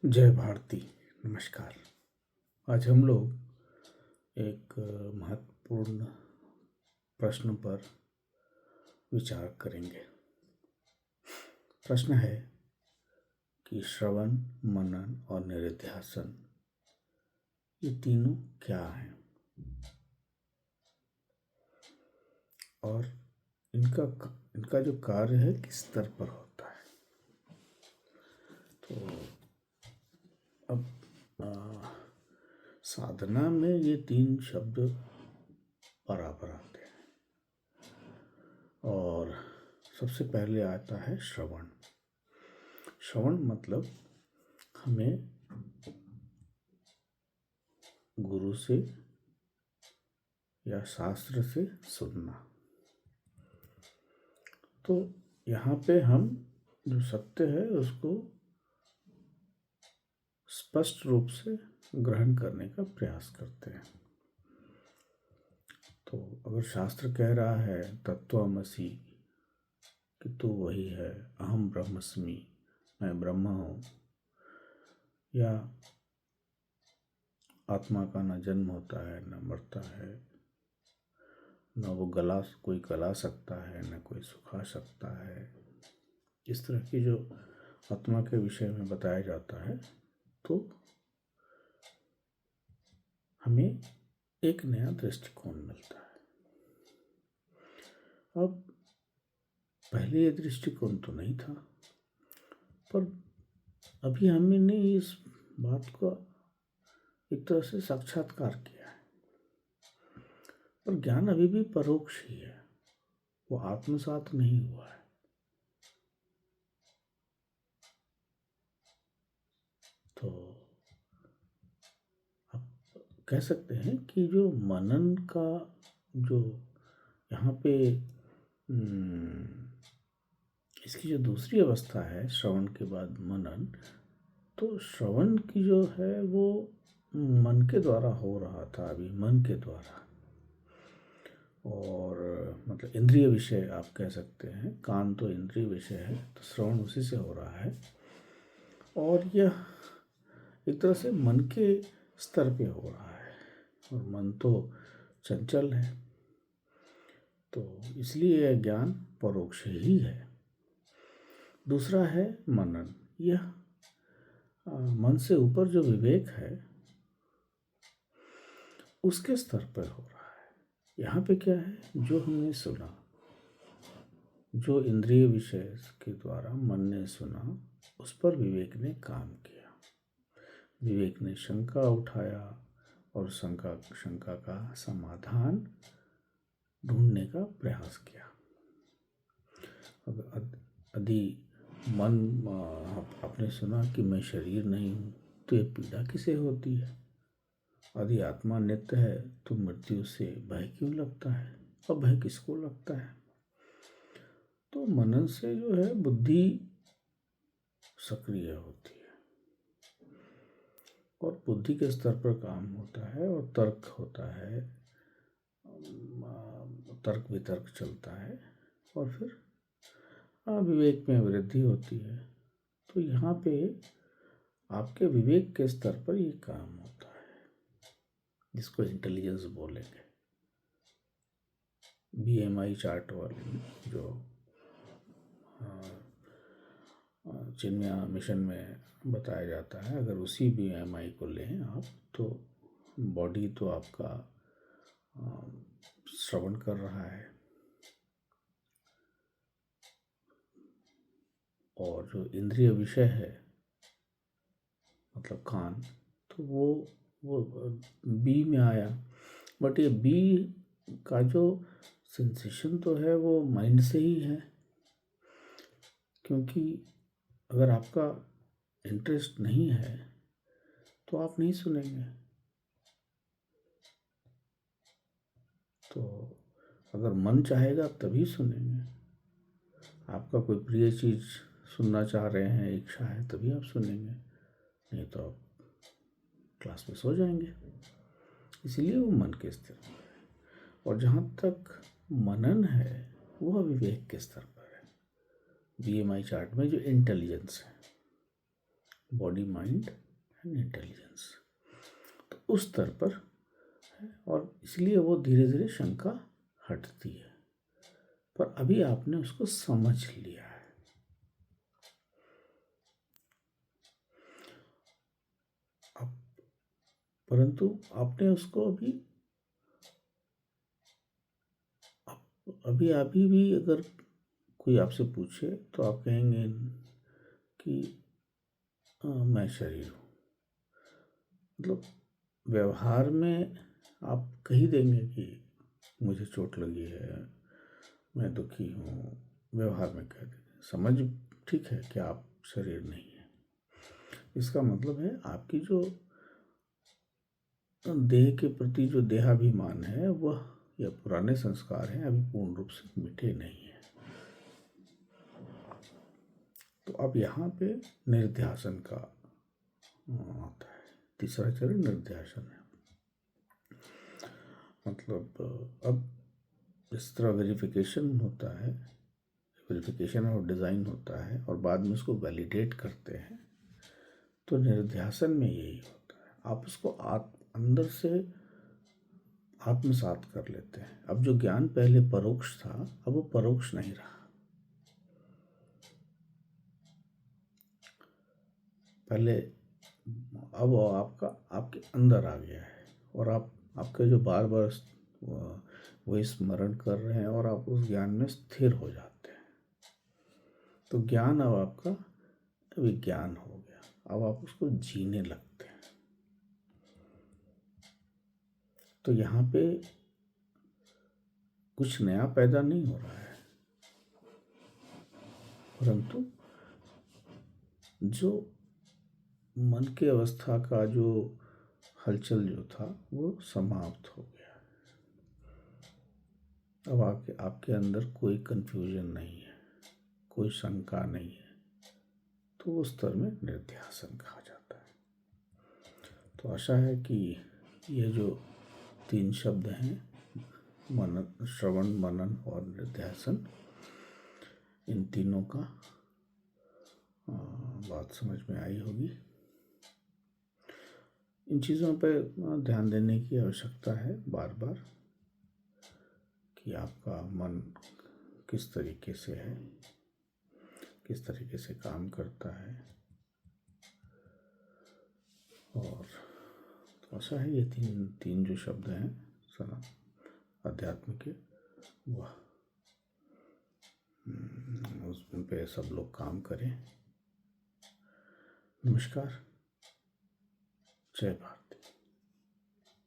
जय भारती। नमस्कार। आज हम लोग एक महत्वपूर्ण प्रश्न पर विचार करेंगे। प्रश्न है कि श्रवण, मनन और निधिध्यासन ये तीनों क्या हैं और इनका जो कार्य है किस स्तर पर होता है। तो अब साधना में ये तीन शब्द बराबर आते हैं और सबसे पहले आता है श्रवण। श्रवण मतलब हमें गुरु से या शास्त्र से सुनना। तो यहाँ पे हम जो सत्य है उसको स्पष्ट रूप से ग्रहण करने का प्रयास करते हैं। तो अगर शास्त्र कह रहा है तत्त्वमसि कि तू वही है, अहम ब्रह्मस्मि, मैं ब्रह्म हूँ, या आत्मा का न जन्म होता है न मरता है, न वो कोई गला सकता है न कोई सुखा सकता है, इस तरह की जो आत्मा के विषय में बताया जाता है, तो हमें एक नया दृष्टिकोण मिलता है। अब पहले ये दृष्टिकोण तो नहीं था, पर अभी हमने इस बात को एक तरह से साक्षात्कार किया है। पर ज्ञान अभी भी परोक्ष ही है, वो आत्मसात नहीं हुआ है। तो आप कह सकते हैं कि जो मनन का जो यहाँ पे इसकी जो दूसरी अवस्था है श्रवण के बाद मनन, तो श्रवण की जो है वो मन के द्वारा हो रहा था, अभी मन के द्वारा, और मतलब इंद्रिय विषय आप कह सकते हैं। कान तो इंद्रिय विषय है, तो श्रवण उसी से हो रहा है और यह एक तरह से मन के स्तर पे हो रहा है और मन तो चंचल है, तो इसलिए यह ज्ञान परोक्ष ही है। दूसरा है मनन। यह मन से ऊपर जो विवेक है उसके स्तर पर हो रहा है। यहाँ पे क्या है, जो हमने सुना, जो इंद्रिय विषय के द्वारा मन ने सुना, उस पर विवेक ने काम किया। विवेक ने शंका उठाया और शंका का समाधान ढूंढने का प्रयास किया। यदि मन आपने सुना कि मैं शरीर नहीं हूँ, तो ये पीड़ा किसे होती है। यदि आत्मा नित्य है तो मृत्यु से भय क्यों लगता है, और भय किसको लगता है। तो मनन से जो है बुद्धि सक्रिय होती है और बुद्धि के स्तर पर काम होता है और तर्क होता है, तर्क वितर्क चलता है और फिर विवेक में वृद्धि होती है। तो यहाँ पे आपके विवेक के स्तर पर ये काम होता है, जिसको इंटेलिजेंस बोलेंगे। BMI चार्ट वाले जो चिन्मया मिशन में बताया जाता है, अगर उसी BMI को लें आप, तो बॉडी तो आपका श्रवण कर रहा है और जो इंद्रिय विषय है मतलब कान, तो वो बी में आया। बट ये बी का जो सेंसेशन तो है वो माइंड से ही है, क्योंकि अगर आपका इंटरेस्ट नहीं है तो आप नहीं सुनेंगे। तो अगर मन चाहेगा तभी सुनेंगे। आपका कोई प्रिय चीज़ सुनना चाह रहे हैं, इच्छा है, तभी आप सुनेंगे, नहीं तो आप क्लास में सो जाएंगे। इसलिए वो मन के स्तर पर है। और जहाँ तक मनन है वह विवेक के स्तर पर है। BMI चार्ट में जो इंटेलिजेंस है, बॉडी, माइंड एंड इंटेलिजेंस। तो उस स्तर पर है, और इसलिए वो धीरे धीरे शंका हटती है। पर अभी आपने उसको समझ लिया है। अब परंतु आपने उसको अभी भी अगर कोई आपसे पूछे तो आप कहेंगे कि मैं शरीर हूँ। मतलब व्यवहार में आप कही देंगे कि मुझे चोट लगी है, मैं दुखी हूँ, व्यवहार में कह देंगे। समझ ठीक है कि आप शरीर नहीं है। इसका मतलब है आपकी जो देह के प्रति जो देहाभिमान है वह, या पुराने संस्कार हैं, अभी पूर्ण रूप से मिटे नहीं है। तो अब यहाँ पे निर्ध्यासन का आता है। तीसरा चरण निर्ध्यासन है। मतलब अब इस तरह वेरिफिकेशन होता है, वेरिफिकेशन और डिज़ाइन होता है, और बाद में उसको वैलिडेट करते हैं। तो निर्ध्यासन में यही होता है, आप उसको अंदर से आत्मसात कर लेते हैं। अब जो ज्ञान पहले परोक्ष था, अब वो परोक्ष नहीं रहा। पहले अब वो आपके अंदर आ गया है, और आपके जो बार बार वही स्मरण कर रहे हैं, और आप उस ज्ञान में स्थिर हो जाते हैं। तो ज्ञान अब आपका विज्ञान हो गया। अब आप उसको जीने लगते हैं। तो यहाँ पे कुछ नया पैदा नहीं हो रहा है, परंतु जो मन की अवस्था का जो हलचल जो था वो समाप्त हो गया। अब आपके अंदर कोई कंफ्यूजन नहीं है, कोई शंका नहीं है। तो उस स्तर में निर्ध्यासन कहा जाता है। तो आशा है कि ये जो 3 शब्द हैं, मनन, श्रवण, मनन और निर्ध्यासन, इन तीनों का बात समझ में आई होगी। इन चीज़ों पर ध्यान देने की आवश्यकता है बार बार, कि आपका मन किस तरीके से है, किस तरीके से काम करता है। और तो आशा है ये तीन जो शब्द हैं सना अध्यात्म के, वह उस पे सब लोग काम करें। नमस्कार। जय भारत।